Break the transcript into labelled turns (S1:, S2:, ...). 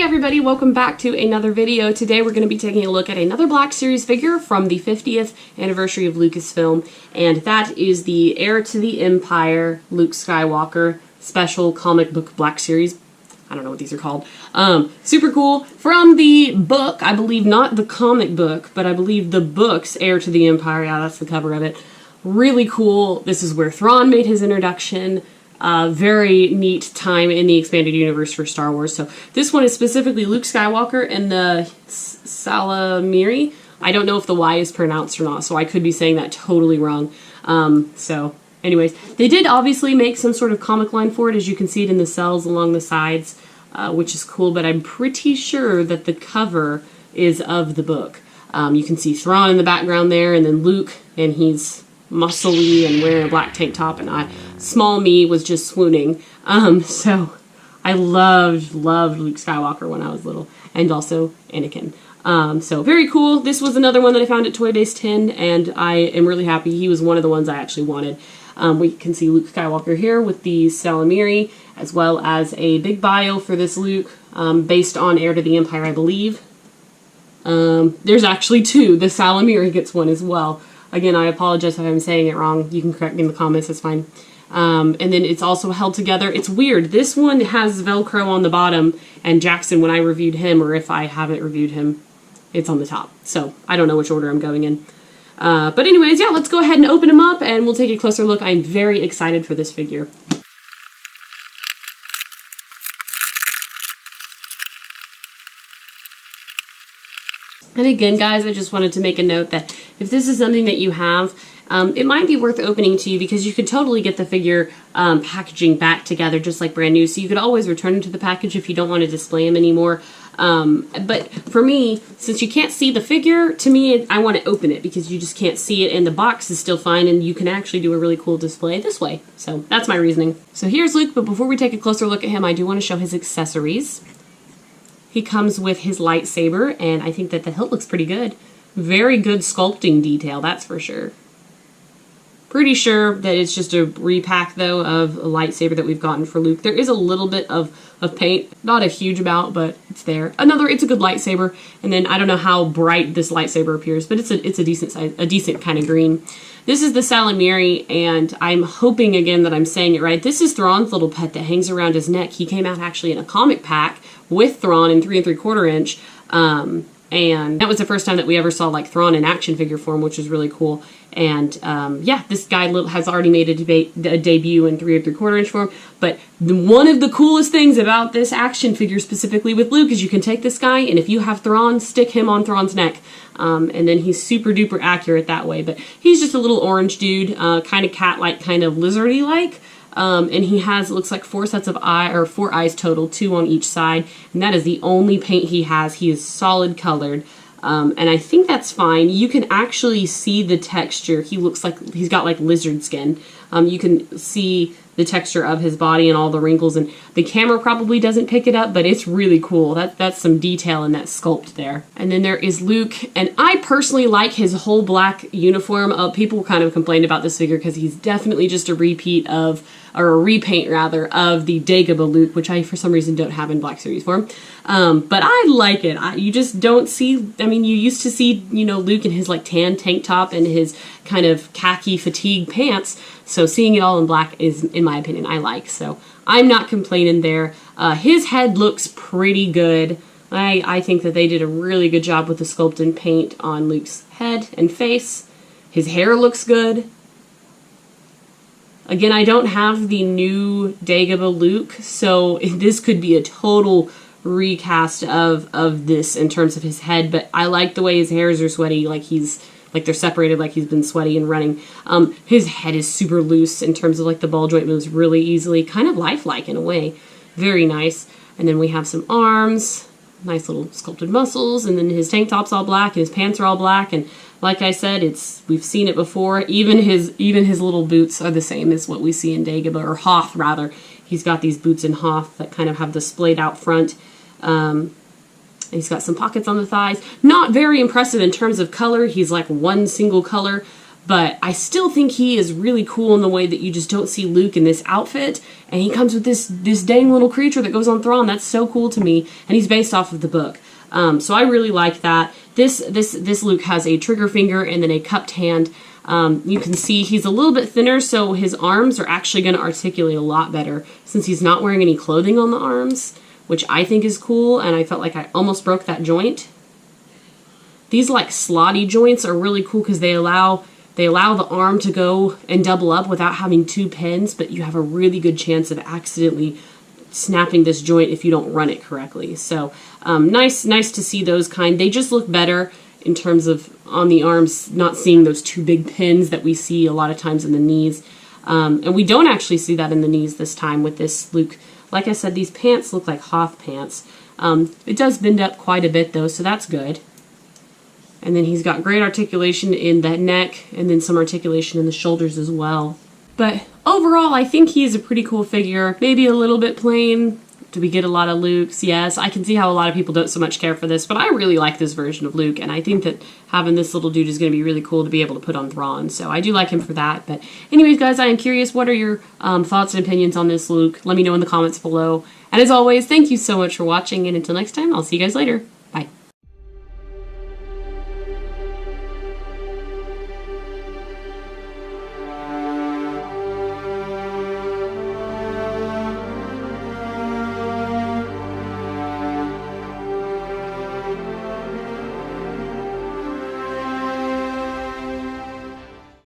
S1: everybody, welcome back to another video. Today we're going to be taking a look at another Black Series figure from the 50th anniversary of Lucasfilm, and that is the Heir to the Empire Luke Skywalker special comic book Black Series. I don't know what these are called. Super cool. From the book, I believe, not the comic book, but I believe the book's Heir to the Empire. Yeah, that's the cover of it. Really cool. This is where Thrawn made his introduction. Very neat time in the expanded universe for Star Wars. So this one is specifically Luke Skywalker and the Salamiri. I don't know if the Y is pronounced or not, so I could be saying that totally wrong. So anyways, they did obviously make some sort of comic line for it, as you can see it in the cells along the sides, which is cool, but I'm pretty sure that the cover is of the book. You can see Thrawn in the background there, and then Luke, and he's muscly and wearing a black tank top, and small me was just swooning. So I loved Luke Skywalker when I was little, and also Anakin. So very cool. This was another one that I found at Toy Base 10, and I am really happy. He was one of the ones I actually wanted. We can see Luke Skywalker here with the Salamiri, as well as a big bio for this Luke, based on Heir to the Empire, I believe. There's actually two. The Salamiri gets one as well. Again, I apologize if I'm saying it wrong. You can correct me in the comments, that's fine. And then it's also held together. It's weird. This one has Velcro on the bottom, and Jackson, when I reviewed him, or if I haven't reviewed him, it's on the top. So I don't know which order I'm going in. But anyways, yeah, let's go ahead and open him up, and we'll take a closer look. I'm very excited for this figure. And again, guys, I just wanted to make a note that if this is something that you have, it might be worth opening to you, because you could totally get the figure packaging back together just like brand new. So you could always return them to the package if you don't want to display them anymore. But for me, since you can't see the figure, to me, I want to open it because you just can't see it, and the box is still fine, and you can actually do a really cool display this way. So that's my reasoning. So here's Luke, but before we take a closer look at him, I do want to show his accessories. He comes with his lightsaber, and I think that the hilt looks pretty good. Very good sculpting detail, that's for sure. Pretty sure that it's just a repack, though, of a lightsaber that we've gotten for Luke. There is a little bit of paint. Not a huge amount, but it's there. It's a good lightsaber. And then I don't know how bright this lightsaber appears, but it's a decent size, a decent kind of green. This is the Salamiri, and I'm hoping, again, that I'm saying it right. This is Thrawn's little pet that hangs around his neck. He came out actually in a comic pack with Thrawn in 3 3/4 inch. And that was the first time that we ever saw like Thrawn in action figure form, which is really cool. And yeah, this guy has already made a debut in 3 3/4 inch form. But one of the coolest things about this action figure, specifically with Luke, is you can take this guy, and if you have Thrawn, stick him on Thrawn's neck. And then he's super duper accurate that way. But he's just a little orange dude, kind of cat-like, kind of lizardy-like. And he has, it looks like 4 sets of four eyes total, 2 on each side, and that is the only paint he has. He is solid colored, and I think that's fine. You can actually see the texture. He looks like he's got like lizard skin. You can see the texture of his body and all the wrinkles, and the camera probably doesn't pick it up, but it's really cool. That's some detail in that sculpt there. And then there is Luke, and I personally like his whole black uniform. People kind of complained about this figure because he's definitely just a repeat of, or a repaint rather, of the Dagobah Luke, which I for some reason don't have in Black Series form. But I like it. You just don't see, I mean, you used to see, you know, Luke in his like tan tank top and his kind of khaki fatigue pants. So seeing it all in black is, in my opinion, I like. So I'm not complaining there. His head looks pretty good. I think that they did a really good job with the sculpt and paint on Luke's head and face. His hair looks good. Again, I don't have the new Dagobah Luke, so this could be a total recast of this in terms of his head, but I like the way his hairs are sweaty, like they're separated, like he's been sweaty and running. His head is super loose in terms of like the ball joint moves really easily, kind of lifelike in a way. Very nice. And then we have some arms, nice little sculpted muscles, and then his tank top's all black and his pants are all black, and like I said, we've seen it before. Even his little boots are the same as what we see in Dagobah, or Hoth rather. He's got these boots in Hoth that kind of have the splayed out front. He's got some pockets on the thighs. Not very impressive in terms of color. He's like one single color, But I still think he is really cool in the way that you just don't see Luke in this outfit, and he comes with this dang little creature that goes on Thrawn. That's so cool to me, and he's based off of the book. So I really like that. This Luke has a trigger finger and then a cupped hand. You can see he's a little bit thinner, so his arms are actually going to articulate a lot better since he's not wearing any clothing on the arms, which I think is cool, and I felt like I almost broke that joint. These like slotty joints are really cool because they allow the arm to go and double up without having two pins, but you have a really good chance of accidentally snapping this joint if you don't run it correctly. So nice to see those kind. They just look better in terms of on the arms, not seeing those two big pins that we see a lot of times in the knees. And we don't actually see that in the knees this time with this Luke. Like I said, these pants look like Hoth pants. It does bend up quite a bit though, so that's good. And then he's got great articulation in the neck and then some articulation in the shoulders as well. But overall, I think he's a pretty cool figure. Maybe a little bit plain. Do we get a lot of Lukes? Yes. I can see how a lot of people don't so much care for this, but I really like this version of Luke, and I think that having this little dude is going to be really cool to be able to put on Thrawn. So I do like him for that. But anyways, guys, I am curious, what are your thoughts and opinions on this Luke? Let me know in the comments below. And as always, thank you so much for watching, and until next time, I'll see you guys later.